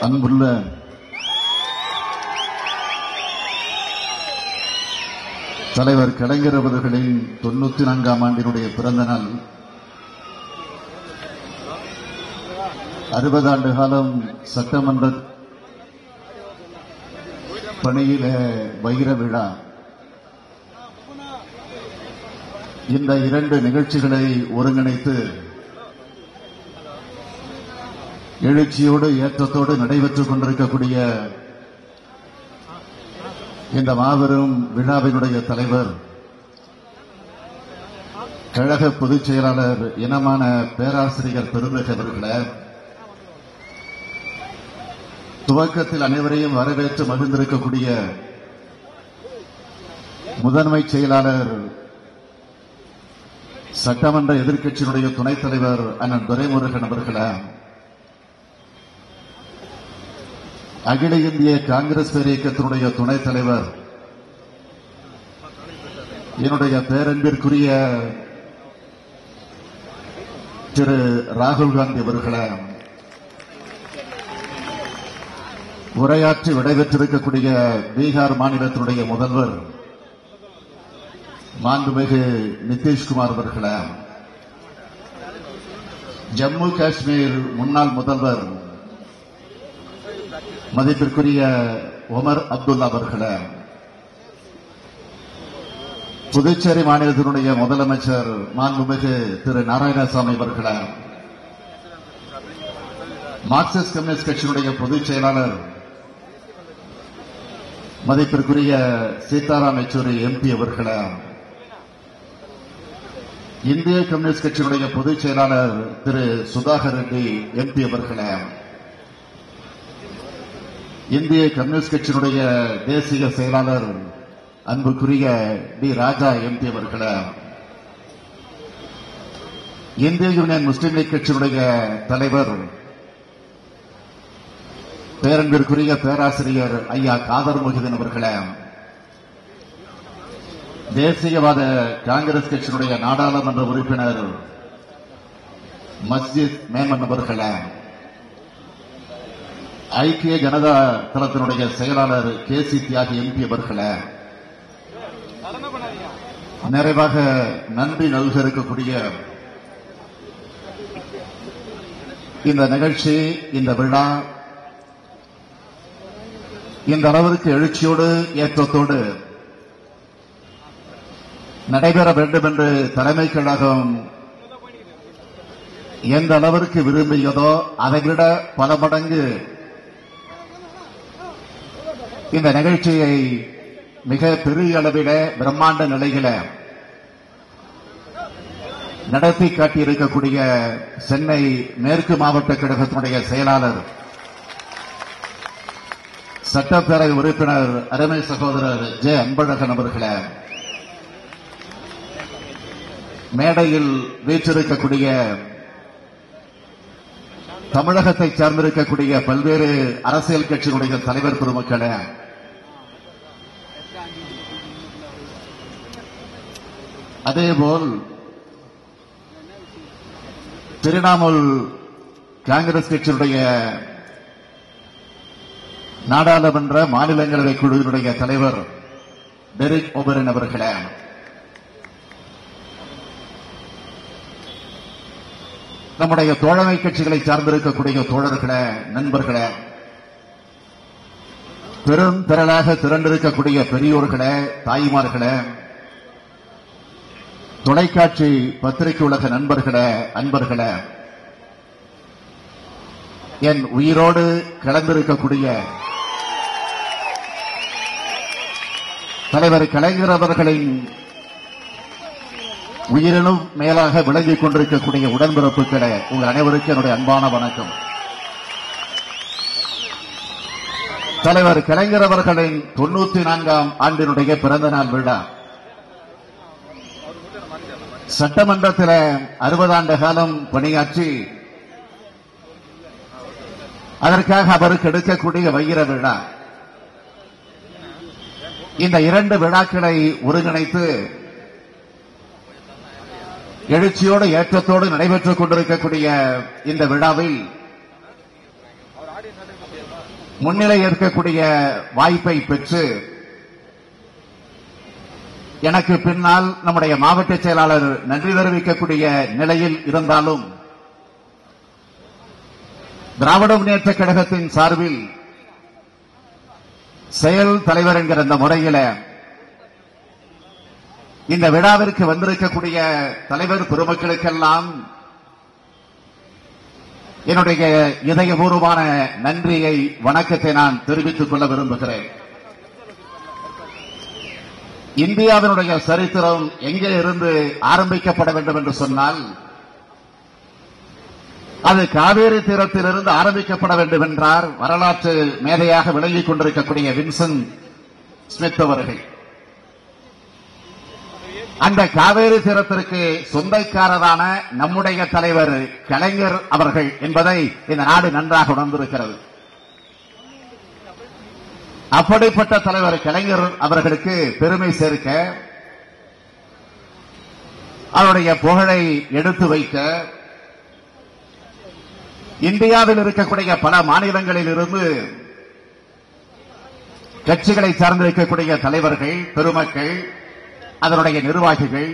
அன்புள்ள தலைவர் கலைஞர் அவர்களின் 94ஆம் ஆண்டினுடைய பிறந்த நாள். 60 ஆண்டு காலம் சட்டமன்ற பணியில வைர விழா. இந்த 2 நிகழ்ச்சிகளை ஒருங்கிணைத்து எழுச்சியோடு ஏற்றத்தோடு நடைபெற்றுக் கொண்டிருக்கக்கூடிய இந்த மாபெரும் விழாவினுடைய தலைவர், கழக பொதுச் செயலாளர் இனமான பேராசிரியர் பெருந்தகை அவர்களே, துவக்கத்தில் அனைவரையும் வரவேற்று மகிழ்ந்திருக்கக்கூடிய முதன்மை செயலாளர் சட்டமன்ற எதிர்க்கட்சியினுடைய துணைத் தலைவர் அண்ணன் துரைமுருகன் அவர்களே, அகில இந்திய காங்கிரஸ் பேரியக்கத்தினுடைய துணைத் தலைவர் என்னுடைய பேரன்பிற்குரிய திரு ராகுல் காந்தி அவர்களே, உரையாற்றி விடைபெற்றிருக்கக்கூடிய பீகார் மாநிலத்தினுடைய முதல்வர் மாண்புமிகு நிதிஷ்குமார் அவர்களே, ஜம்மு காஷ்மீர் முன்னாள் முதல்வர் மதிப்பிற்குரிய உமர் அப்துல்லா அவர்களே, புதுச்சேரி மாநிலத்தினுடைய முதலமைச்சர் மாண்புமிகு திரு நாராயணசாமி அவர்களே, மார்க்சிஸ்ட் கம்யூனிஸ்ட் கட்சியினுடைய பொதுச் செயலாளர் மதிப்பிற்குரிய சீதாராம் யெச்சூரி எம்பி அவர்களே, இந்திய கம்யூனிஸ்ட் கட்சியினுடைய பொதுச் செயலாளர் திரு சுதாகர் ரெட்டி எம்பி அவர்களே, இந்திய கம்யூனிஸ்ட் கட்சியினுடைய தேசிய செயலாளர் அன்புக்குரிய டி ராஜா எம்பி அவர்களே, இந்திய யூனியன் முஸ்லீம் லீக் கட்சியினுடைய தலைவர் பேரன்பிற்குரிய பேராசிரியர் ஐயா காதர் மொஹிதீன் அவர்களே, தேசியவாத காங்கிரஸ் கட்சியினுடைய நாடாளுமன்ற உறுப்பினர் மஸ்ஜித் மேமன் அவர்களே, ஐக்கிய ஜனதா தளத்தினுடைய செயலாளர் கேசி தியாகி எம்பி அவர்களே, நிறைவாக நன்றி நல்க இருக்கக்கூடிய இந்த நிகழ்ச்சி, இந்த விழா இந்த அளவிற்கு எழுச்சியோடு ஏற்றத்தோடு நடைபெற வேண்டும் என்று தலைமை கழகம் எந்த அளவிற்கு விரும்பியதோ அதைவிட பல மடங்கு இந்த நிகழ்ச்சியை மிக பெரிய அளவில பிரம்மாண்ட நிலையில நடத்தி காட்டியிருக்கக்கூடிய சென்னை மேற்கு மாவட்ட கழகத்தினுடைய செயலாளர் சட்டப்பேரவை உறுப்பினர் அருமை சகோதரர் ஜே அன்பழகன் அவர்களே, மேடையில் வீற்றிருக்கக்கூடிய தமிழகத்தை சார்ந்திருக்கக்கூடிய பல்வேறு அரசியல் கட்சியினுடைய தலைவர் பெருமக்களே, அதேபோல் திரிணாமுல் காங்கிரஸ் கட்சியினுடைய நாடாளுமன்ற மாநிலங்களவை குழுவினுடைய தலைவர் டெரிக் ஓபரின் அவர்களே, நம்முடைய தோழமை கட்சிகளை சார்ந்திருக்கக்கூடிய தோழர்களே, நண்பர்களே, பெரும் திரளாக திரண்டிருக்கக்கூடிய பெரியோர்களே, தாய்மார்களே, தொலைக்காட்சி பத்திரிகை உலக நண்பர்களே, அன்பர்களே, என் உயிரோடு கலந்திருக்கக்கூடிய தலைவர் கலைஞர் அவர்களின் உயிரினும் மேலாக விளங்கிக் கொண்டிருக்கக்கூடிய உடன்பிறப்புகளே, உங்கள் அனைவருக்கும் என்னுடைய அன்பான வணக்கம். தலைவர் கலைஞர் அவர்களின் 94ஆம் ஆண்டினுடைய பிறந்த நாள் விழா. சட்டமன்றத்தில் 60 ஆண்டு காலம் பணியாற்றி அதற்காக அவருக்கு எடுக்கக்கூடிய வைர விழா. இந்த 2 விழாக்களை ஒருங்கிணைத்து எழுச்சியோடு ஏற்றத்தோடு நடைபெற்றுக் கொண்டிருக்கக்கூடிய இந்த விழாவில் முன்னிலை ஏற்கக்கூடிய வாய்ப்பை பெற்று எனக்கு பின்னால் நம்முடைய மாவட்ட செயலாளர் நன்றி தெரிவிக்கக்கூடிய நிலையில் இருந்தாலும் திராவிட முன்னேற்ற கழகத்தின் சார்பில் செயல் தலைவர் என்கிற இந்த முறையில் இந்த விழாவிற்கு வந்திருக்கக்கூடிய தலைவர் பெருமக்களுக்கெல்லாம் என்னுடைய இதயபூர்வமான நன்றியை வணக்கத்தை நான் தெரிவித்துக் கொள்ள விரும்புகிறேன். இந்தியாவினுடைய சரித்திரம் எங்கே இருந்து ஆரம்பிக்கப்பட வேண்டும் என்று சொன்னால் அது காவேரி தீரத்திலிருந்து ஆரம்பிக்கப்பட வேண்டும் என்றார் வரலாற்று மேதையாக விளங்கிக் கொண்டிருக்கக்கூடிய வின்சென்ட் ஸ்மித் அவர்கள். அந்த காவேரி தீரத்திற்கு சொந்தக்காரரான நம்முடைய தலைவர் கலைஞர் அவர்கள் என்பதை இந்த நாடு நன்றாக உணர்ந்திருக்கிறது. அப்படிப்பட்ட தலைவர் கலைஞர் அவர்களுக்கு பெருமை சேர்க்க, அவருடைய புகழை எடுத்து வைக்க இந்தியாவில் இருக்கக்கூடிய பல மாநிலங்களில் இருந்து கட்சிகளை சார்ந்திருக்கக்கூடிய தலைவர்கள் பெருமக்கள் அதனுடைய நிர்வாகிகள்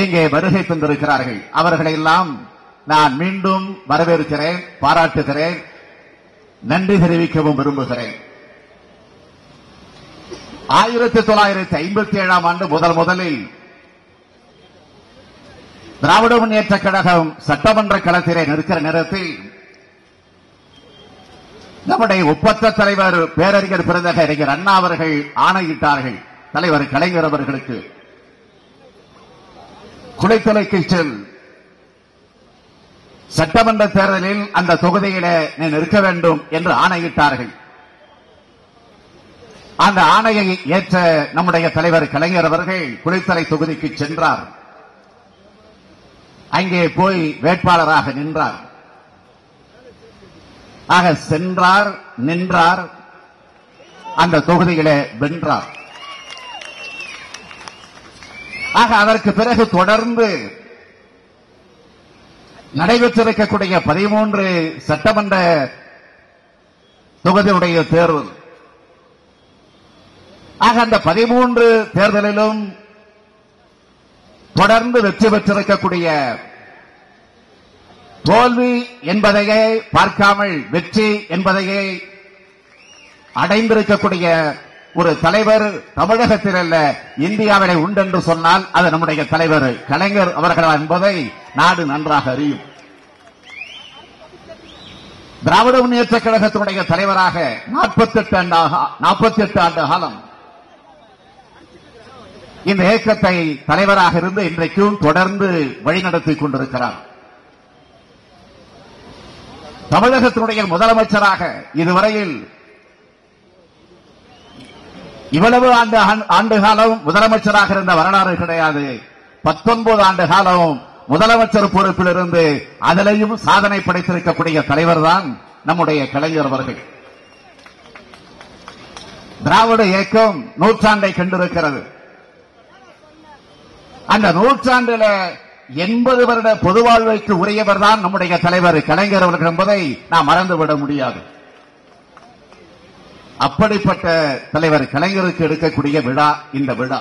இங்கே வருகை தந்திருக்கிறார்கள். அவர்களை எல்லாம் நான் மீண்டும் வரவேற்கிறேன், பாராட்டுகிறேன், நன்றி தெரிவிக்கவும் விரும்புகிறேன். 1957 ஆண்டு முதலில் திராவிட முன்னேற்ற கழகம் சட்டமன்ற களத்திலே நிற்கிற நேரத்தில் நம்முடைய ஒப்பற்ற தலைவர் பேரறிஞர் பெருந்தகைஞர் அண்ணா அவர்கள் ஆணையிட்டார்கள் தலைவர் கலைஞர் அவர்களுக்கு குளித்தலைக்கு செல், சட்டமன்ற தேர்தலில் அந்த தொகுதியில நீ நிற்க வேண்டும் என்று ஆணையிட்டார்கள். அந்த ஆணையை ஏற்ற நம்முடைய தலைவர் கலைஞர் அவர்கள் குளித்தலை தொகுதிக்கு சென்றார். அங்கே போய் வேட்பாளராக நின்றார். ஆக சென்றார், நின்றார், அந்த தொகுதியிலே வென்றார். ஆக அதற்கு பிறகு தொடர்ந்து நடைபெற்றிருக்கக்கூடிய 13 சட்டமன்ற தொகுதியுடைய தேர்தல், ஆக அந்த 13 தேர்தலிலும் தொடர்ந்து வெற்றி பெற்றிருக்கக்கூடிய, தோல்வி என்பதையே பார்க்காமல் வெற்றி என்பதையே அடைந்திருக்கக்கூடிய ஒரு தலைவர் தமிழகத்தில் அல்ல இந்தியாவிலே உண்டென்று சொன்னால் அது நம்முடைய தலைவர் கலைஞர் அவர்கள் என்பதை நாடு நன்றாக அறியும். திராவிட முன்னேற்ற கழகத்தினுடைய தலைவராக 48 ஆண்டு காலம் இந்த இயக்கத்தை தலைவராக இருந்து இன்றைக்கும் தொடர்ந்து வழிநடத்திக் கொண்டிருக்கிறார். தமிழகத்தினுடைய முதலமைச்சராக இதுவரையில் இவ்வளவு ஆண்டு காலம் முதலமைச்சராக இருந்த வரலாறு கிடையாது. 19 ஆண்டு காலம் முதலமைச்சர் பொறுப்பில் இருந்து அதிலையும் சாதனை படைத்திருக்கக்கூடிய தலைவர் தான் நம்முடைய கலைஞர் அவர்கள். திராவிட இயக்கம் நூற்றாண்டை கண்டிருக்கிறது. அந்த நூற்றாண்டில 80 வருட பொது வாழ்வைக்கு உரியவர் தான் நம்முடைய தலைவர் கலைஞர் அவர்கள் என்பதை நாம் மறந்துவிட முடியாது. அப்படிப்பட்ட தலைவர் கலைஞருக்கு எடுக்கக்கூடிய விழா இந்த விழா.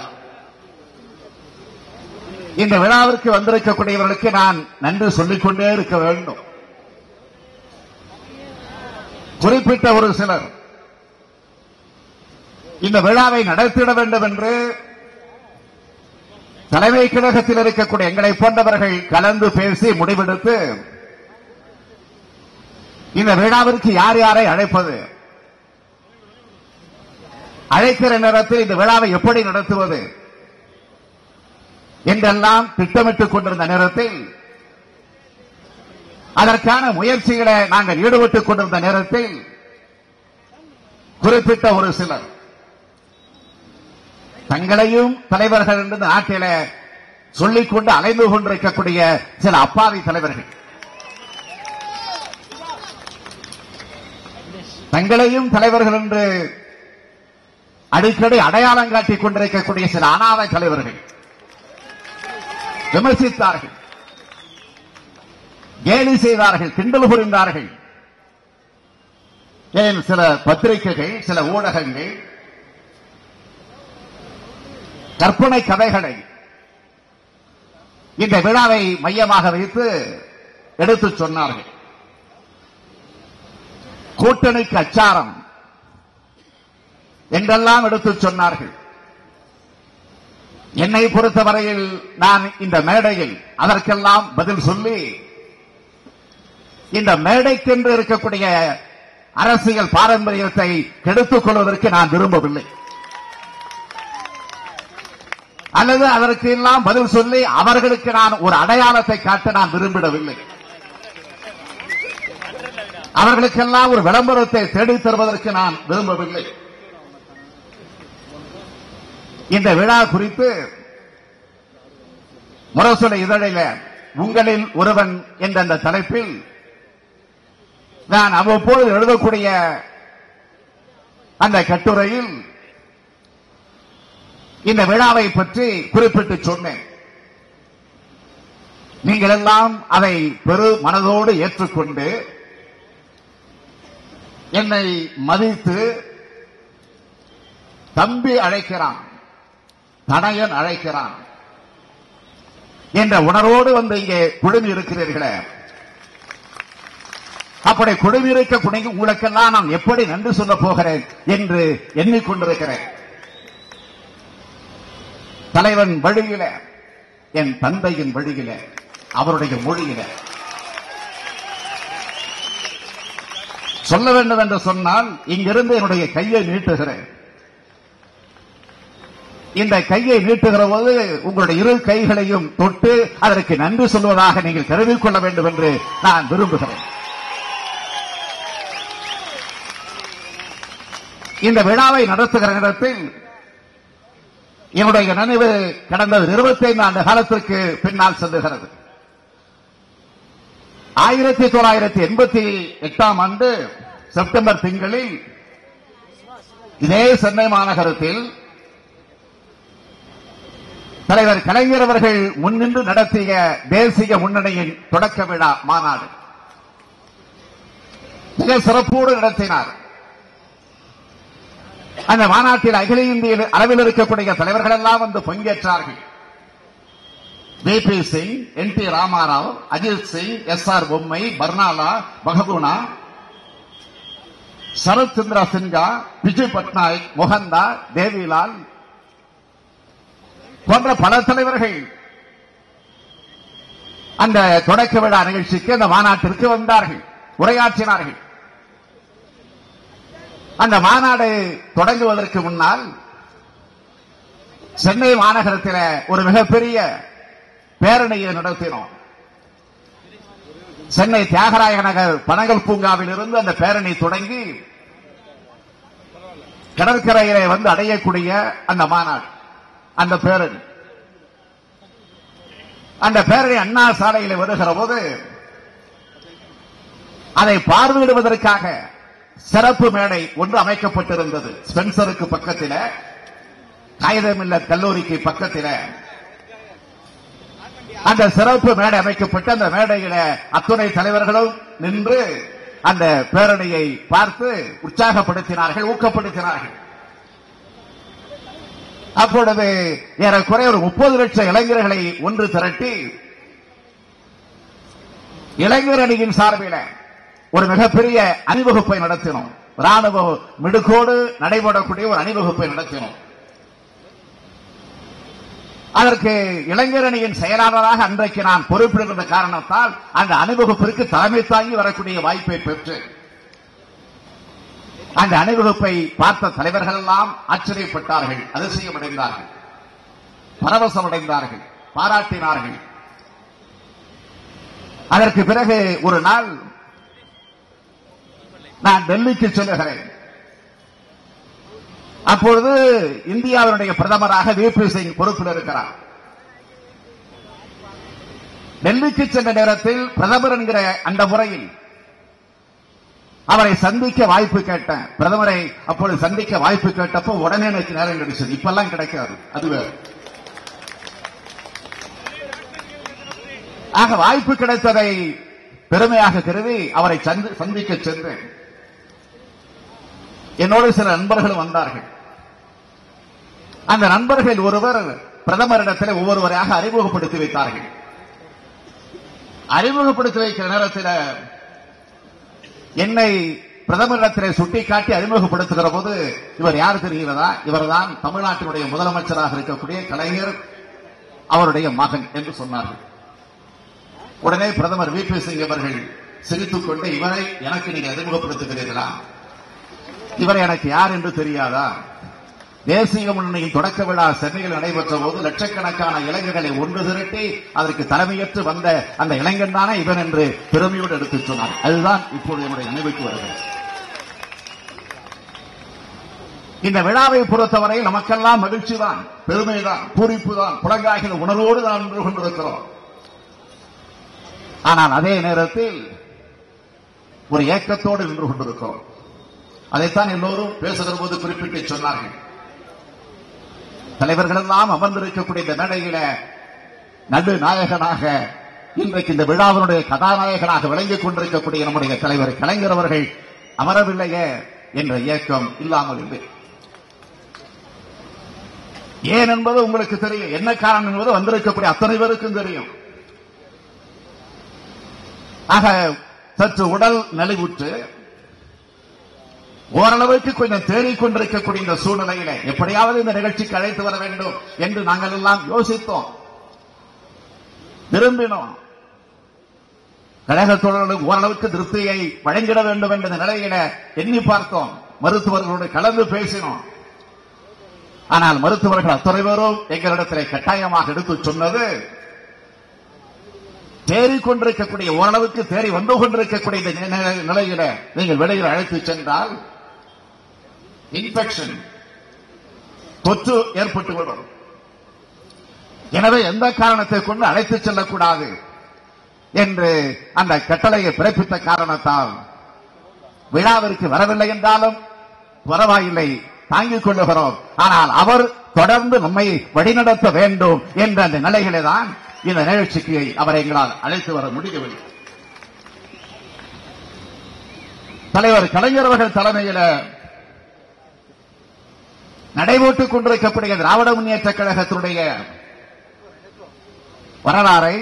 இந்த விழாவிற்கு வந்திருக்கக்கூடியவர்களுக்கு நான் நன்றி சொல்லிக்கொண்டே இருக்க வேண்டும். குறிப்பிட்ட ஒரு சிலர் இந்த விழாவை நடத்திட வேண்டும் என்று தலைமை கழகத்தில் இருக்கக்கூடிய எங்களை போன்றவர்கள் கலந்து பேசி முடிவெடுத்து இந்த விழாவிற்கு யார் யாரை அழைப்பது, அழைக்கிற நேரத்தில் இந்த விழாவை எப்படி நடத்துவது என்றெல்லாம் திட்டமிட்டுக் கொண்டிருந்த நேரத்தில், அதற்கான முயற்சிகளை நாங்கள் ஈடுபட்டுக் கொண்டிருந்த நேரத்தில் குறிப்பிட்ட ஒரு சிலர் தங்களையும் தலைவர்கள் என்று நாட்டில சொல்லிக்கொண்டு அலைந்து கொண்டிருக்கக்கூடிய சில அப்பாவி தலைவர்கள், தங்களையும் தலைவர்கள் என்று அடிக்கடி அடையாளம் காட்டிக் கொண்டிருக்கக்கூடிய சில அனாதை தலைவர்கள் விமர்சித்தார்கள், கேலி செய்தார்கள், கிண்டல் புரிந்தார்கள். ஏன் சில பத்திரிகைகள், சில ஊடகங்கள் கற்பனை கதைகளை இந்த விழாவை மையமாக வைத்து எடுத்துச் சொன்னார்கள். கூட்டணிக்கு அச்சாரம் என்றெல்லாம் எடுத்துச் சொன்னார்கள். என்னை பொறுத்தவரையில் நான் இந்த மேடையில் அதற்கெல்லாம் பதில் சொல்லி, இந்த மேடைக்கென்று இருக்கக்கூடிய அரசியல் பாரம்பரியத்தை கெடுத்துக் கொள்வதற்கு நான் விரும்பவில்லை. அல்லது அதற்கு எல்லாம் பதில் சொல்லி அவர்களுக்கு நான் ஒரு அடையாளத்தை காட்ட நான் விரும்பிடவில்லை. அவர்களுக்கெல்லாம் ஒரு விளம்பரத்தை தேடித் தருவதற்கு நான் விரும்பவில்லை. இந்த விழா குறித்து முரசொலி இதழில் உங்களில் ஒருவன் என்ற அந்த தலைப்பில் நான் அவ்வப்போது எழுதக்கூடிய அந்த கட்டுரையில் இந்த விழாவை பற்றி குறிப்பிட்டு சொன்னேன். நீங்கள் எல்லாம் அதை பெரு மனதோடு ஏற்றுக்கொண்டு என்னை மதித்து தம்பி அழைக்கிறான், தனையன் அழைக்கிறான் என்ற உணர்வோடு வந்து இங்கே குழுமி இருக்கிறீர்களே, அப்படி குழுமி இருக்கக்கூடிய உங்களுக்கெல்லாம் நான் எப்படி நன்றி சொல்ல போகிறேன் என்று எண்ணிக்கொண்டிருக்கிறேன். தலைவன் வழியில, என் தந்தையின் வழியில, அவருடைய மொழியில சொல்ல வேண்டும் என்று சொன்னால் இங்கிருந்து என்னுடைய கையை நீட்டுகிறேன். இந்த கையை நீட்டுகிற போது உங்களுடைய இரு கைகளையும் தொட்டு அதற்கு நன்றி சொல்வதாக நீங்கள் கருதிக் கொள்ள வேண்டும் என்று நான் விரும்புகிறேன். இந்த விழாவை நடத்துகிற இடத்தில் என்னுடைய நினைவு கடந்த 25 ஆண்டு காலத்திற்கு பின்னால் செல்லுகிறது. 1988 ஆண்டு செப்டம்பர் திங்களில் இதே சென்னை மாநகரத்தில் தலைவர் கலைஞர் அவர்கள் முன்னின்று நடத்திய தேசிய முன்னணியின் தொடக்க விழா மாநாடு மிக சிறப்போடு நடத்தினார். அந்த மாநாட்டில் அகில இந்திய அளவில் இருக்கக்கூடிய தலைவர்கள் எல்லாம் வந்து பங்கேற்றார்கள். VP Singh, NT Ramarao, Ajith Singh, SR பொம்மை, பர்னாலா, பகபூனா, சரத் சந்திரா சின்ஹா, விஜய் பட்நாயக், மோகன்தா, தேவிலால் போன்ற பல தலைவர்கள் அந்த தொடக்க விழா நிகழ்ச்சிக்கு, அந்த மாநாட்டிற்கு வந்தார்கள், உரையாற்றினார்கள். அந்த மாநாடு தொடங்குவதற்கு முன்னால் சென்னை மாநகரத்தில் ஒரு மிகப்பெரிய பேரணியை நடத்தினோம். சென்னை தியாகராய நகர் பனகல் பூங்காவில் இருந்து அந்த பேரணி தொடங்கி கடற்கரையிலே வந்து அடையக்கூடிய அந்த மாநாடு, அந்த பேரணி, அந்த பேரணி அண்ணா சாலையில் வருகிற போது அதை பார்வையிடுவதற்காக சிறப்பு மேடை ஒன்று அமைக்கப்பட்டிருந்தது. ஸ்பென்சருக்கு பக்கத்தில், காகிதமில்ல கல்லூரிக்கு பக்கத்தில் அந்த சிறப்பு மேடை அமைக்கப்பட்டு அந்த மேடையில அத்துணை தலைவர்களும் நின்று அந்த பேரணியை பார்த்து உற்சாகப்படுத்தினார்கள், ஊக்கப்படுத்தினார்கள். அப்பொழுது ஏறக்குறைய ஒரு 30 லட்சம் இளைஞர்களை ஒன்று திரட்டி இளைஞர் அணியின் சார்பில் ஒரு மிகப்பெரிய அணிவகுப்பை நடத்தினோம். ராணுவ மிடுக்கோடு நடைபெறக்கூடிய ஒரு அணிவகுப்பை நடத்தினோம். அதற்கு இளைஞர் அணியின் செயலாளராக அன்றைக்கு நான் பொறுப்பிருந்த காரணத்தால் அந்த அணிவகுப்பிற்கு தலைமை தாங்கி வரக்கூடிய வாய்ப்பை பெற்று அந்த அணிவகுப்பை பார்த்த தலைவர்கள் எல்லாம் ஆச்சரியப்பட்டார்கள், அதிசயமடைந்தார்கள், பரவசமடைந்தார்கள், பாராட்டினார்கள். அதற்கு பிறகு ஒரு நாள் நான் டெல்லிக்கு செல்லுகிறேன். அப்பொழுது இந்தியாவினுடைய பிரதமராக VP சிங் பொறுப்பில் இருக்கிறார். டெல்லிக்கு சென்ற நேரத்தில் பிரதமர் என்கிற அந்த முறையில் அவரை சந்திக்க வாய்ப்பு கேட்டேன். பிரதமரை அப்பொழுது சந்திக்க வாய்ப்பு கேட்டப்போ உடனே எனக்கு நேரம் கிடைச்சது. இப்பெல்லாம் கிடைக்காது, அது வேறு. ஆக வாய்ப்பு கிடைத்ததை பெருமையாக கருதி அவரை சந்திக்க சென்றேன். என்னோடு சில நண்பர்கள் வந்தார்கள். அந்த நண்பர்கள் ஒருவர் பிரதமரிடத்தில் ஒவ்வொருவரையாக அறிமுகப்படுத்தி வைத்தார்கள். அறிமுகப்படுத்தி வைக்கிற நேரத்தில் என்னை பிரதமரிடத்திலே சுட்டிக்காட்டி அறிமுகப்படுத்துகிற போது, இவர் யார் தெரிகிறதா? இவர்தான் தமிழ்நாட்டினுடைய முதலமைச்சராக இருக்கக்கூடிய கலைஞர் அவருடைய மகன் என்று சொன்னார்கள். உடனே பிரதமர் VP சிங் அவர்கள் சிரித்துக் கொண்டு, இவரை எனக்கு நீங்க அறிமுகப்படுத்துகிறீர்களா? இவரை எனக்கு யார் என்று தெரியாதா? தேசிய முன்னணியின் தொடக்க விழா சென்னையில் நடைபெற்ற போது லட்சக்கணக்கான இளைஞர்களை ஒன்று திரட்டி அதற்கு தலைமையேற்று வந்த அந்த இளைஞன் தானே இவன் என்று பெருமையோடு எடுத்துச் சொன்னார். அதுதான் இப்போது என்னுடைய நினைவுக்கு வருகிறது. இந்த விழாவை பொறுத்தவரை நமக்கெல்லாம் மகிழ்ச்சிதான், பெருமைதான், பூரிப்புதான், புலங்காகிற உணர்வோடு நாம் நின்று கொண்டிருக்கிறோம். ஆனால் அதே நேரத்தில் ஒரு ஏக்கத்தோடு நின்று கொண்டிருக்கிறோம். அதைத்தான் எல்லோரும் பேசுகிற போது குறிப்பிட்டு சொன்னார்கள். தலைவர்கள் எல்லாம் அமர்ந்திருக்கக்கூடிய இந்த மேடையில நடுநாயகனாக இன்றைக்கு இந்த விழாவினுடைய கதாநாயகனாக விளங்கிக் கொண்டிருக்கக்கூடிய நம்முடைய தலைவர் கலைஞர் அவர்கள் அமரவில்லையே என்ற இயக்கம் இல்லாமல் இல்லை. ஏன் என்பது உங்களுக்கு தெரியும், என்ன காரணம் என்பது வந்திருக்கக்கூடிய அத்தனை பேருக்கும் தெரியும். ஆக சற்று உடல் நலிவுற்று ஓரளவுக்கு கொஞ்சம் தேறிக்கொண்டிருக்கக்கூடிய இந்த சூழ்நிலையில எப்படியாவது இந்த நிகழ்ச்சிக்கு அழைத்து வர வேண்டும் என்று நாங்கள் எல்லாம் யோசித்தோம், விரும்பினோம். கழகத்தோழர்களுக்கு ஓரளவுக்கு திருப்தியை வழங்கிட வேண்டும் என்ற நிலையில எண்ணி பார்த்தோம். மருத்துவர்களோடு கலந்து பேசினோம். ஆனால் மருத்துவர்கள் அத்தனை பேரும் எங்களிடத்தில் கட்டாயமாக எடுத்து சொன்னது, தேறிக்கொண்டிருக்கக்கூடிய ஓரளவுக்கு தேறி வந்து கொண்டிருக்கக்கூடிய இந்த நிலையில நீங்கள் வெளியில் அழைத்து சென்றால் இன்ஃபெக்ஷன், தொற்று ஏற்பட்டுவிடும். எனவே எந்த காரணத்தை கொண்டு அழைத்து செல்லக்கூடாது என்று அந்த கட்டளையை பிறப்பித்த காரணத்தால் விழாவிற்கு வரவில்லை என்றாலும் பரவாயில்லை, தாங்கிக் கொள்ளுகிறோம். ஆனால் அவர் தொடர்ந்து நம்மை வழிநடத்த வேண்டும் என்ற அந்த நிலையிலே தான் இந்த நிகழ்ச்சிக்கு அவரை எங்களால் அழைத்து வர முடியவில்லை. தலைவர் கலைஞர் அவர்கள் தலைமையில் நடைபெற்றுக் கொண்டிருக்கக்கூடிய திராவிட முன்னேற்ற கழகத்தினுடைய வரலாறை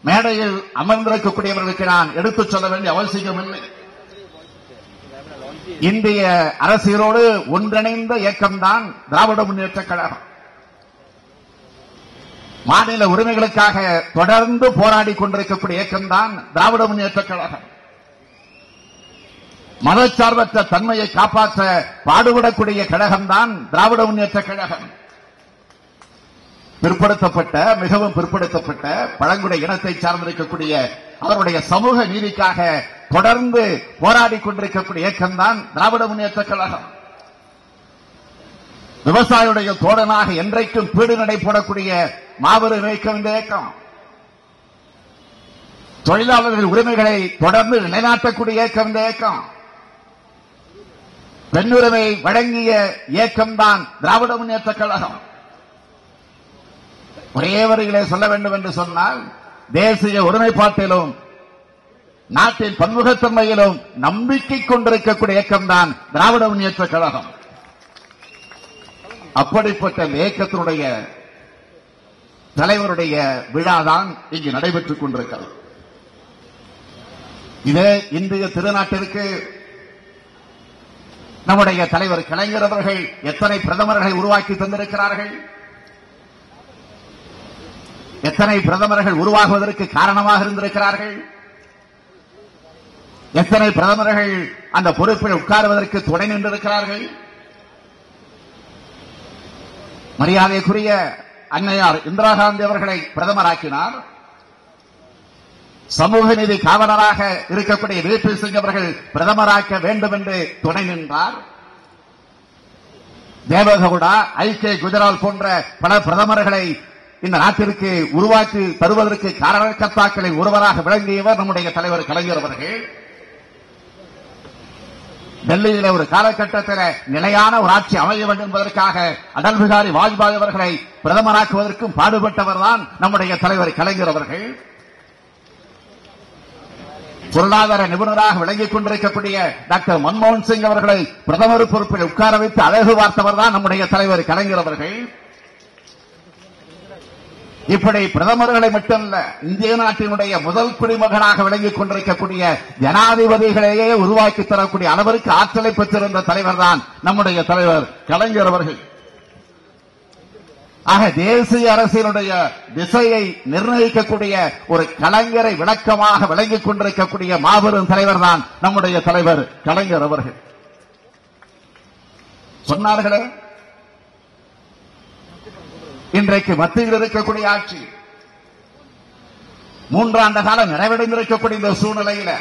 மேடையில் அமர்ந்திருக்கக்கூடியவர்களுக்கு நான் எடுத்துச் சொல்ல வேண்டிய அவசியமில்லை. இந்திய அரசியலோடு ஒன்றிணைந்த இயக்கம்தான் திராவிட முன்னேற்ற கழகம். மாநில உரிமைகளுக்காக தொடர்ந்து போராடி கொண்டிருக்கக்கூடிய இயக்கம்தான் திராவிட முன்னேற்ற கழகம். மதச்சார்பற்ற தன்மையை காப்பாற்ற பாடுபடக்கூடிய கழகம்தான் திராவிட முன்னேற்ற கழகம். பிற்படுத்தப்பட்ட, மிகவும் பிற்படுத்தப்பட்ட பழங்குடி இனத்தை சார்ந்திருக்கக்கூடிய அவருடைய சமூக நீதிக்காக தொடர்ந்து போராடி கொண்டிருக்கக்கூடிய இயக்கம்தான் திராவிட முன்னேற்ற கழகம். விவசாயியுடைய தோழனாக என்றைக்கும் பீடு நடை போடக்கூடிய மாபெரும் இயக்கம் இந்த இயக்கம். தொழிலாளர்கள் உரிமைகளை தொடர்ந்து நிலைநாட்டக்கூடிய இயக்கம் இந்த இயக்கம். பெண்ணுரிமை வழங்கிய இயக்கம்தான் திராவிட முன்னேற்ற கழகம். ஒரே வரிகளை சொல்ல வேண்டும் என்று சொன்னால், தேசிய ஒருமைப்பாட்டிலும் நாட்டின் பன்முகத்தன்மையிலும் நம்பிக்கை கொண்டிருக்கக்கூடிய இயக்கம்தான் திராவிட முன்னேற்ற கழகம். அப்படிப்பட்ட இயக்கத்தினுடைய தலைவருடைய விழாதான் இங்கு நடைபெற்றுக் கொண்டிருக்கிறது. இது இந்திய திருநாட்டிற்கு நம்முடைய தலைவர் கலைஞர் அவர்கள் எத்தனை பிரதமர்களை உருவாக்கி தந்திருக்கிறார்கள், எத்தனை பிரதமர்கள் உருவாகுவதற்கு காரணமாக இருந்திருக்கிறார்கள், எத்தனை பிரதமர்கள் அந்த பொறுப்பில் உட்காருவதற்கு துணை நின்றிருக்கிறார்கள். மரியாதைக்குரிய அன்னையார் இந்திரா காந்தி அவர்களை பிரதமராக்கினார். சமூக நீதி காவலராக இருக்கக்கூடிய VP சிங் அவர்கள் பிரதமராக்க வேண்டும் என்று துணை நின்றார். தேவகவுடா, ஐக்கிய குஜரால் போன்ற பல பிரதமர்களை இந்த நாட்டிற்கு உருவாக்கி தருவதற்கு காரணக்கர்த்தாக்களில் ஒருவராக விளங்கியவர் நம்முடைய தலைவர் கலைஞர் அவர்கள். டெல்லியில ஒரு காலகட்டத்தில் நிலையான ஒரு ஆட்சி அமைய வேண்டும் என்பதற்காக அடல் பிகாரி வாஜ்பாய் அவர்களை பிரதமராக்குவதற்கும் பாடுபட்டவர் தான் நம்முடைய தலைவர் கலைஞர் அவர்கள். பொருளாதார நிபுணராக விளங்கிக் கொண்டிருக்கக்கூடிய டாக்டர் மன்மோகன் சிங் அவர்களை பிரதமர் பொறுப்பில் உட்கார வைத்து அழகு பார்த்தவர் தான் நம்முடைய தலைவர் கலைஞர் அவர்கள். இப்படி பிரதமர்களை மட்டுமல்ல, இந்திய நாட்டினுடைய முதல் குடிமகனாக விளங்கிக் கொண்டிருக்கக்கூடிய ஜனாதிபதிகளையே உருவாக்கி தரக்கூடிய அளவிற்கு ஆற்றலை பெற்றிருந்த தலைவர் தான் நம்முடைய தலைவர் கலைஞர் அவர்கள். ஆக தேசிய அரசியலுடைய திசையை நிர்ணயிக்கக்கூடிய ஒரு கலைஞரை விளக்கமாக விளங்கிக் கொண்டிருக்கக்கூடிய மாபெரும் தலைவர் தான் நம்முடைய தலைவர் கலைஞர் அவர்கள். சொன்னார்களே, இன்றைக்கு மத்தியில் இருக்கக்கூடிய ஆட்சி 3 ஆண்டு காலம் நிறைவடைந்திருக்கக்கூடிய இந்த சூழ்நிலையில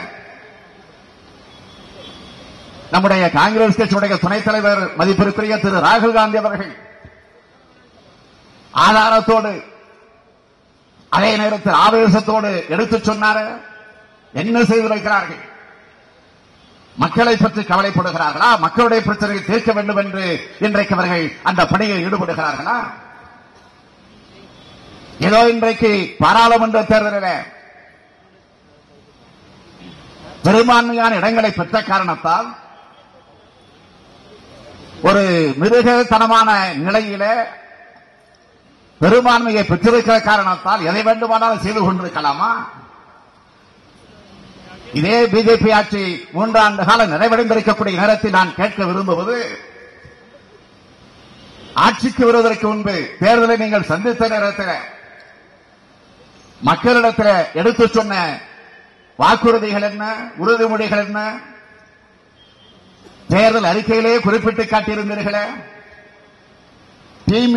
நம்முடைய காங்கிரஸ் கட்சியுடைய துணைத் தலைவர் மதிப்பிற்குரிய திரு ராகுல் காந்தி அவர்கள் ஆதாரத்தோடு அதே நேரத்தில் ஆவேசத்தோடு எடுத்துச் சொன்னார். என்ன செய்திருக்கிறார்கள்? மக்களை பற்றி கவலைப்படுகிறார்களா? மக்களுடைய பிரச்சனையை தீர்க்க வேண்டும் என்று இன்றைக்கு அவர்கள் அந்த பணியில் ஈடுபடுகிறார்களா? ஏதோ இன்றைக்கு பாராளுமன்ற தேர்தலில் பெரும்பான்மையான இடங்களை பெற்ற காரணத்தால் ஒரு மிருகத்தனமான நிலையில பெரும்பான்மையை பெற்றிருக்கிற காரணத்தால் எதை வேண்டுமானாலும் செய்து கொண்டிருக்கலாமா? இதே பிஜேபி ஆட்சி 3 ஆண்டு காலம் நிறைவடைந்திருக்கக்கூடிய நேரத்தில் நான் கேட்க விரும்புவது, ஆட்சிக்கு வருவதற்கு முன்பு தேர்தலை நீங்கள் சந்தித்த நேரத்தில் மக்களிடத்தில் எடுத்துச் சொன்ன வாக்குறுதிகள் என்ன, உறுதிமொழிகள் என்ன, தேர்தல் அறிக்கையிலே குறிப்பிட்டு காட்டியிருந்தீர்களே. டீம்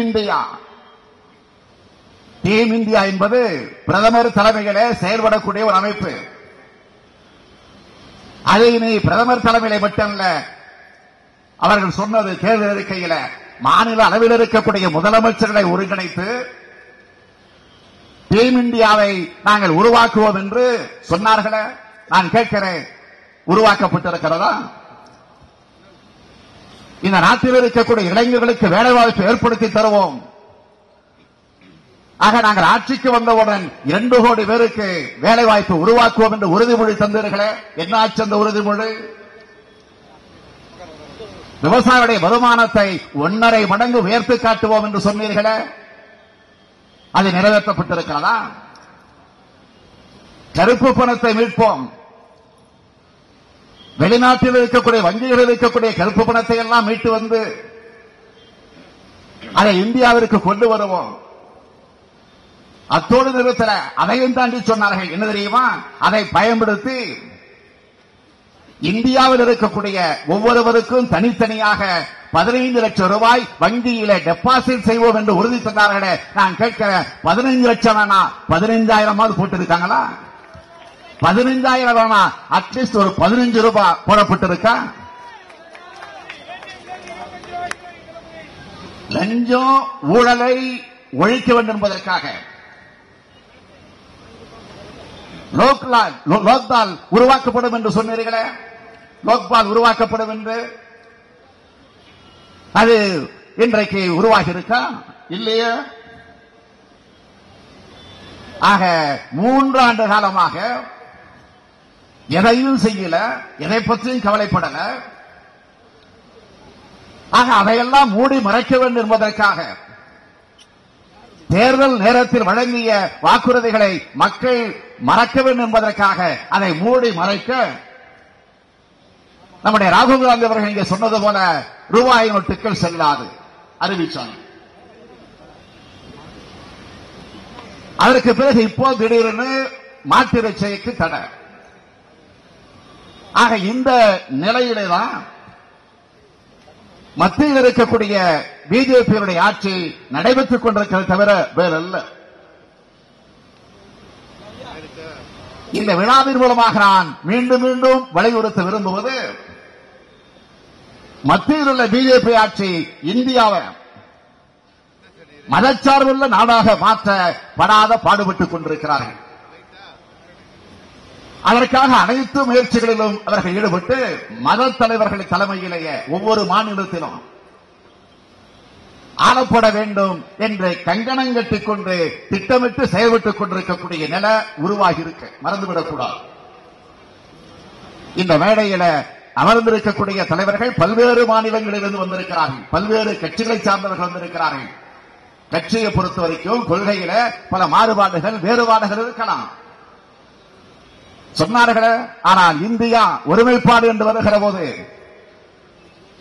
இந்தியா என்பது பிரதமர் தலைமையிலே செயல்படக்கூடிய ஒரு அமைப்பு. அதை இனி பிரதமர் தலைமையிலே மட்டுமல்ல, அவர்கள் சொன்னது தேர்தல் அறிக்கையில மாநில அளவில் இருக்கக்கூடிய முதலமைச்சர்களை ஒருங்கிணைத்து டீம் இந்தியாவை நாங்கள் உருவாக்குவோம் என்று சொன்னார்களே. நான் கேட்கிறேன், உருவாக்கப்பட்டிருக்கிறதா? இந்த நாட்டில் இருக்கக்கூடிய இளைஞர்களுக்கு வேலைவாய்ப்பு ஏற்படுத்தி தருவோம். ஆக நாங்கள் ஆட்சிக்கு வந்தவுடன் 2 கோடி பேருக்கு வேலைவாய்ப்பு உருவாக்குவோம் என்று உறுதிமொழி தந்தீர்களே. என்ன ஆச்சு அந்த உறுதிமொழி? விவசாயிகளுடைய வருமானத்தை 1.5 மடங்கு உயர்த்தி காட்டுவோம் என்று சொன்னீர்களே, அது நிறைவேற்றப்பட்டிருக்கிறதா? கருப்பு பணத்தை மீட்போம், வெளிநாட்டில் இருக்கக்கூடிய வங்கிகளில் இருக்கக்கூடிய கருப்பு பணத்தை எல்லாம் மீட்டு வந்து அதை இந்தியாவிற்கு கொண்டு வருவோம். அத்தோடு நிறுத்தல, அதையும் தாண்டி சொன்னார்கள். என்ன தெரியுமா? அதை பயன்படுத்தி இந்தியாவில் இருக்கக்கூடிய ஒவ்வொருவருக்கும் தனித்தனியாக 15 லட்சம் ரூபாய் வங்கியில டெபாசிட் செய்வோம் என்று உறுதி தந்தார்களே. நான் கேட்கிறேன், 15 லட்சம் வேணா 15,000 போட்டிருக்காங்களா? 15,000 வேணா அட்லீஸ்ட் ஒரு 15 ரூபாய் போடப்பட்டிருக்கா? லஞ்சம் ஊழலை ஒழிக்க வேண்டும் என்பதற்காக லோக்பால் உருவாக்கப்படும் என்று சொன்னீர்களே. லோக்பால் உருவாக்கப்படும் என்று அது இன்றைக்கு உருவாகி இருக்கா? இல்லையே. ஆக 3 ஆண்டு காலமாக எதையும் செய்யல, எதை பற்றியும் கவலைப்படல. ஆக அதையெல்லாம் மூடி மறைக்க வேண்டும் என்பதற்காக தேர்தல் நேரத்தில் வழங்கிய வாக்குறுதிகளை மக்கள் மறக்க வேண்டும் என்பதற்காக அதை மூடி மறைக்க நம்முடைய ராகுல் காந்தி அவர்கள் இங்கே சொன்னது போல ரூபாய் நோட்டுகள் செல்லாது அறிவிச்சாங்க. அதற்கு பிறகு இப்போ திடீரென்று மாட்டிறைச்சிக்கு தடை. ஆக இந்த நிலையில்தான் மத்தியில் இருக்கக்கூடிய பிஜேபியுடைய ஆட்சி நடைபெற்றுக் கொண்டிருக்கிறது தவிர வேறல்ல. இந்த விழாவின் மூலமாக நான் மீண்டும் மீண்டும் வலியுறுத்த விரும்புவது, மத்தியில் உள்ள பிஜேபி ஆட்சி இந்தியாவை மதச்சார்புள்ள நாடாக மாற்ற படாத பாடுபட்டுக் கொண்டிருக்கிறார்கள். அதற்காக அனைத்து முயற்சிகளிலும் அவர்கள் ஈடுபட்டு மத தலைவர்கள் தலைமையிலேயே ஒவ்வொரு மாநிலத்திலும் ஆளப்பட வேண்டும் என்று கங்கணம் கட்டிக் கொண்டு திட்டமிட்டு செயல்பட்டுக் கொண்டிருக்கக்கூடிய நிலை உருவாகி இருக்க மறந்துவிடக்கூடாது. இந்த மேடையில அமர்ந்திருக்கக்கூடிய தலைவர்கள் பல்வேறு மாநிலங்களிலிருந்து வந்திருக்கிறார்கள், பல்வேறு கட்சிகளை சார்ந்தவர்கள் வந்திருக்கிறார்கள். கட்சியை பொறுத்த வரைக்கும் கொள்கையில பல மாறுபாடுகள் வேறுபாடுகள் இருக்கலாம் சொன்னார்களே. ஆனால் இந்தியா ஒருமைப்பாடு என்று வருகிற போது,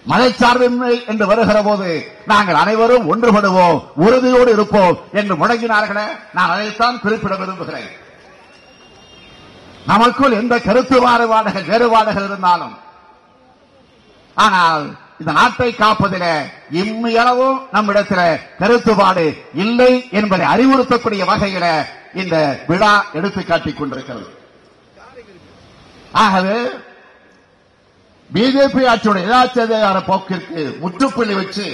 மதச்சார்பின்மை என்று வருகிற போது நாங்கள் அனைவரும் ஒன்றுபடுவோம், உறுதியோடு இருப்போம் என்று முழங்கினார்களே. நான் அதைத்தான் குறிப்பிட விரும்புகிறேன். நமக்குள் எந்த கருத்து மாறுபாடுகள் வேறுபாடுகள் இருந்தாலும், ஆனால் இந்த நாட்டை காப்பதில் இம்மியளவும் நம்மிடத்தில் கருத்துபாடு இல்லை என்பதை அறிவுறுத்தக்கூடிய வகையில் இந்த விழா எடுத்துக்காட்டிக் கொண்டிருக்கிறது. ஆகவே பிஜேபி ஆட்சியுடைய எதாச்சார போக்கிற்கு முற்றுப்புள்ளி வச்சு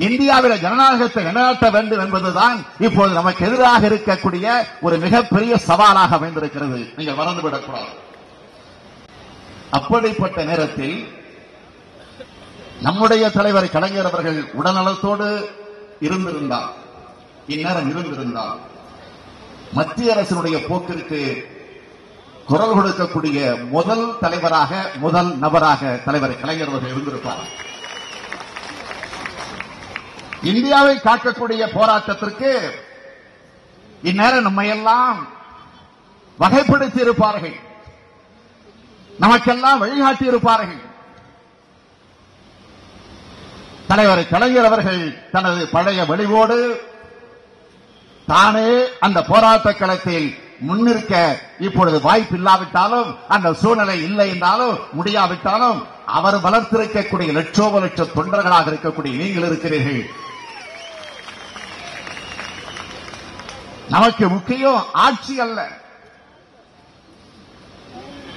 இந்தியாவில் ஜனநாயகத்தை நிலைநாட்ட வேண்டும் என்பதுதான் இப்போது நமக்கு எதிராக இருக்கக்கூடிய ஒரு மிகப்பெரிய சவாலாக அமைந்திருக்கிறது. நீங்கள் மறந்துவிடக்கூடாது. அப்படிப்பட்ட நேரத்தில் நம்முடைய தலைவர் கலைஞர் அவர்கள் உடல்நலத்தோடு இருந்திருந்தார், இந்நேரம் இருந்திருந்தார், மத்திய அரசினுடைய போக்கிற்கு குரல் கொடுக்கக்கூடிய முதல் தலைவராக, முதல் நபராக தலைவர் கலைஞர் அவர்கள் இருந்திருப்பார். இந்தியாவை காக்கக்கூடிய போராட்டத்திற்கு இந்நேரம் நம்மையெல்லாம் வகைப்படுத்தி இருப்பார்கள், நமக்கெல்லாம் வழிகாட்டி இருப்பார்கள். தலைவர் கலைஞர் அவர்கள் தனது பழைய வடிவோடு தானே அந்த போராட்ட களத்தில் முன்னிற்க இப்பொழுது வாய்ப்பு இல்லாவிட்டாலும், அந்த சூழ்நிலை இல்லை என்றாலும், முடியாவிட்டாலும், அவர் வளர்த்திருக்கக்கூடிய லட்சோப லட்ச தொண்டர்களாக இருக்கக்கூடிய நீங்கள் இருக்கிறீர்கள். நமக்கு முக்கியம் ஆட்சி அல்ல.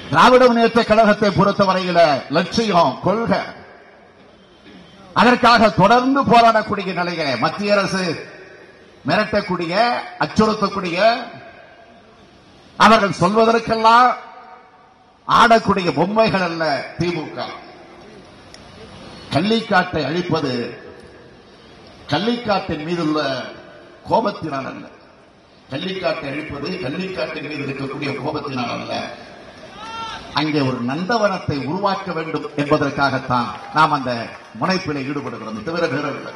திராவிட முன்னேற்ற கழகத்தை பொறுத்தவரையில லட்சியம் கொள்கை. அதற்காக தொடர்ந்து போராடக்கூடிய நிலையில மத்திய அரசு மிரட்டக்கூடிய, அச்சுறுத்தக்கூடிய, அவர்கள் சொல்வதற்கெல்லாம் ஆடக்கூடிய பொம்மைகள் அல்ல திமுக. கள்ளிக்காட்டை அழிப்பது கள்ளிக்காட்டின் மீதுள்ள கோபத்தினால் அல்ல, கள்ளிக்காட்டை அழிப்பது கள்ளிக்காட்டின் மீது இருக்கக்கூடிய கோபத்தினால் அல்ல, அங்கே ஒரு நந்தவனத்தை உருவாக்க வேண்டும் என்பதற்காகத்தான் நாம் அந்த முனைப்பில் ஈடுபடுகிறோம். தவிர வேறல்ல.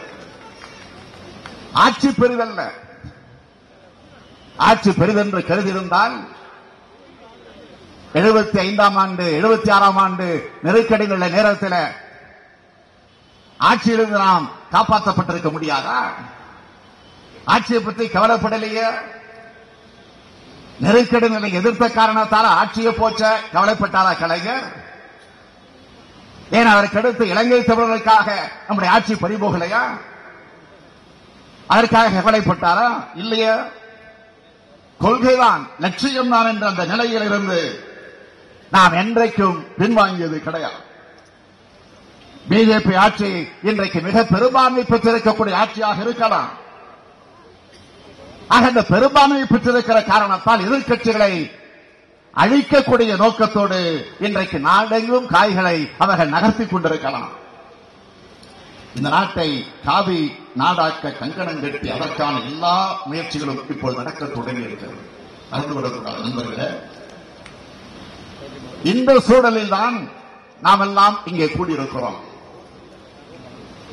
ஆட்சி பெரிதல்ல. ஆட்சி பெரிதென்று கருதியிருந்தால் 75ஆம் ஆண்டு 76ஆம் ஆண்டு நெருக்கடி உள்ள நேரத்தில் ஆட்சியிலிருந்து நாம் காப்பாற்றப்பட்டிருக்க முடியாதா? ஆட்சியை பற்றி கவலைப்படலையே. நெருக்கடி நிலை எதிர்த்த காரணத்தால் ஆட்சியை போச்ச கவலைப்பட்டாரா கலைஞர்? ஏன் அதற்கு அடுத்து இலங்கை தமிழர்களுக்காக நம்முடைய ஆட்சி பறிபோகலையா? அதற்காக கவலைப்பட்டாரா? இல்லையா? கொள்கைதான், லட்சியம் தான் என்ற அந்த நிலையில் இருந்து நாம் என்றைக்கும் பின்வாங்கியது கிடையாது. பிஜேபி ஆட்சி இன்றைக்கு மிக பெரும்பான்மை பெற்றிருக்கக்கூடிய ஆட்சியாக இருக்கலாம். ஆக இந்த பெரும்பான்மை பெற்றிருக்கிற காரணத்தால் எதிர்க்கட்சிகளை அழிக்கக்கூடிய நோக்கத்தோடு இன்றைக்கு நாடெங்கும் காய்களை அவர்கள் நகர்த்திக் கொண்டிருக்கலாம். இந்த நாட்டை காவி நாடாக்க கங்கணம் கட்டி அதற்கான எல்லா முயற்சிகளும் இப்போது நடக்க தொடங்கி இருக்கிறது. மறந்துவிடக்கூடாது நண்பர்களே. இந்த சூழலில் தான் நாம் எல்லாம் இங்கே கூடியிருக்கிறோம்.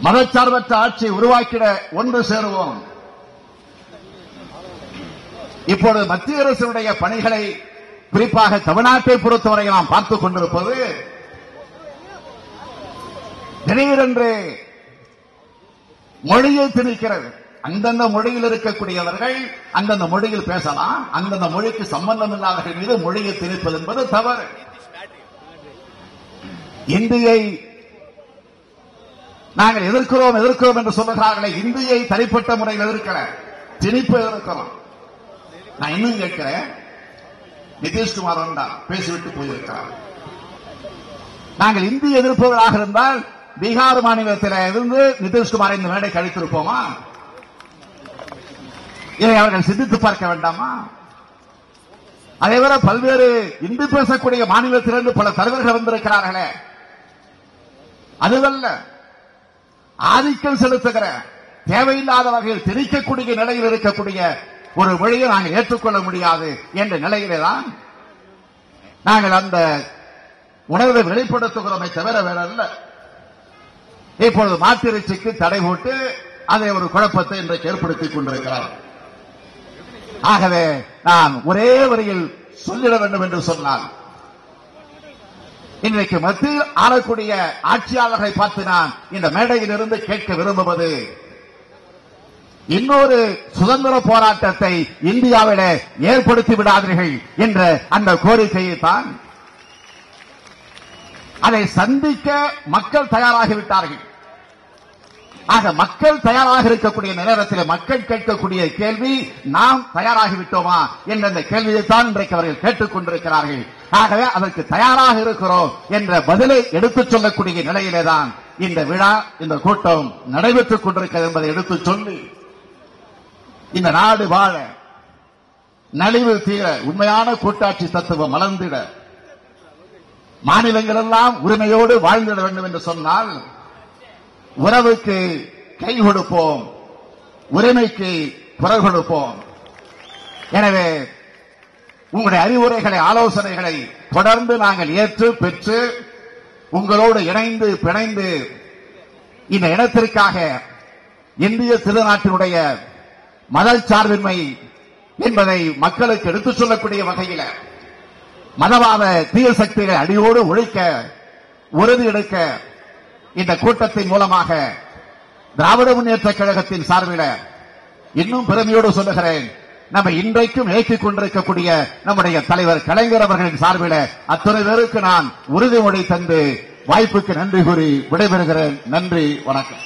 மதச்சார்பற்ற ஆட்சியை உருவாக்கிட ஒன்று சேருவோம். இப்பொழுது மத்திய அரசுடைய பணிகளை குறிப்பாக தமிழ்நாட்டை பொறுத்தவரை நாம் பார்த்துக் கொண்டிருப்பது, திடீரென்று மொழியை திணிக்கிறது. அந்தந்த மொழியில் இருக்கக்கூடியவர்கள் அந்தந்த மொழியில் பேசலாம், அந்தந்த மொழிக்கு சம்பந்தம் இல்லாதவர்கள் மீது மொழியை திணிப்பது என்பது தவறு. இந்தியை நாங்கள் எதிர்க்கிறோம் என்று சொல்லுகிறார்களே, இந்தியை தனிப்பட்ட முறையில் எதிர்க்கிற திணிப்பு எதிர்க்கிறோம். நான் இன்னும் கேட்கிறேன், நிதிஷ்குமார் வந்தா பேசிவிட்டு போயிருக்கிறார். நாங்கள் இந்திய எதிர்ப்பவராக இருந்தால் பீகார் மாநிலத்தில் இருந்து நிதிஷ்குமார் இந்த மேடை கழித்திருப்போமா? இதை அவர்கள் சிந்தித்து பார்க்க வேண்டாமா? அதேபோல பல்வேறு இந்தி பேசக்கூடிய மாநிலத்திலிருந்து பல தலைவர்கள் வந்திருக்கிறார்களே, அதுவல்ல. ஆதிக்கம் செலுத்துகிற, தேவையில்லாத வகையில் திணிக்கக்கூடிய நிலையில் இருக்கக்கூடிய ஒரு மொழியை நாங்கள் ஏற்றுக்கொள்ள முடியாது என்ற நிலையிலேதான் நாங்கள் அந்த உணர்வை வெளிப்படுத்துகிறோமே தவிர வேற அல்ல. இப்பொழுது மாட்டிறைச்சிக்கு தடை போட்டு அதை ஒரு குழப்பத்தை இன்றைக்கு ஏற்படுத்திக் கொண்டிருக்கிறார். ஆகவே நான் ஒரே வரியில் சொல்லிட வேண்டும் என்று சொன்னால், இன்றைக்கு மத்தியில் ஆளக்கூடிய ஆட்சியாளர்களை பார்த்து நான் இந்த மேடையில் இருந்து கேட்க விரும்புவது, இன்னொரு சுதந்திர போராட்டத்தை இந்தியாவில ஏற்படுத்தி விடாதீர்கள் என்ற அந்த கோரிக்கையை தான். அதை சந்திக்க மக்கள் தயாராகிவிட்டார்கள். ஆக மக்கள் தயாராக இருக்கக்கூடிய நேரத்தில் மக்கள் கேட்கக்கூடிய கேள்வி, நாம் தயாராகிவிட்டோமா என்ற இந்த கேள்வியைத்தான் இன்றைக்கு அவர்கள் கேட்டுக் கொண்டிருக்கிறார்கள். ஆகவே அதற்கு தயாராக இருக்கிறோம் என்ற பதிலை எடுத்துச் சொல்லக்கூடிய நிலையிலேதான் இந்த விழா, இந்த கூட்டம் நடைபெற்றுக் கொண்டிருக்கிறது என்பதை எடுத்துச் சொல்லி, இந்த நாடு வாழ, நலிவு தீர, உண்மையான கூட்டாட்சி தத்துவம் மலர்ந்திட, மாநிலங்கள் எல்லாம் உரிமையோடு வாழ்ந்திட வேண்டும் என்று சொன்னால், உறவுக்கு கை கொடுப்போம், உரிமைக்கு குரல் கொடுப்போம். எனவே உங்களுடைய அறிவுரைகளை, ஆலோசனைகளை தொடர்ந்து நாங்கள் ஏற்று பெற்று உங்களோடு இணைந்து பிணைந்து இந்த இடத்திற்காக இந்திய திருநாட்டினுடைய மதச்சார்பின்மை என்பதை மக்களுக்கு எடுத்துச் சொல்லக்கூடிய வகையில் மதவாத தீய சக்திகளை அடியோடு ஒழிக்க உறுதி எடுக்க இந்த கூட்டத்தின் மூலமாக திராவிட முன்னேற்ற கழகத்தின் சார்பில் இன்னும் பெருமையோடு சொல்லுகிறேன், நம்ம இன்றைக்கும் இயக்கிக் கொண்டிருக்கக்கூடிய நம்முடைய தலைவர் கலைஞர் அவர்களின் சார்பில் அத்தனை பேருக்கு நான் உறுதிமொழி தந்து வாய்ப்புக்கு நன்றி கூறி விடைபெறுகிறேன். நன்றி, வணக்கம்.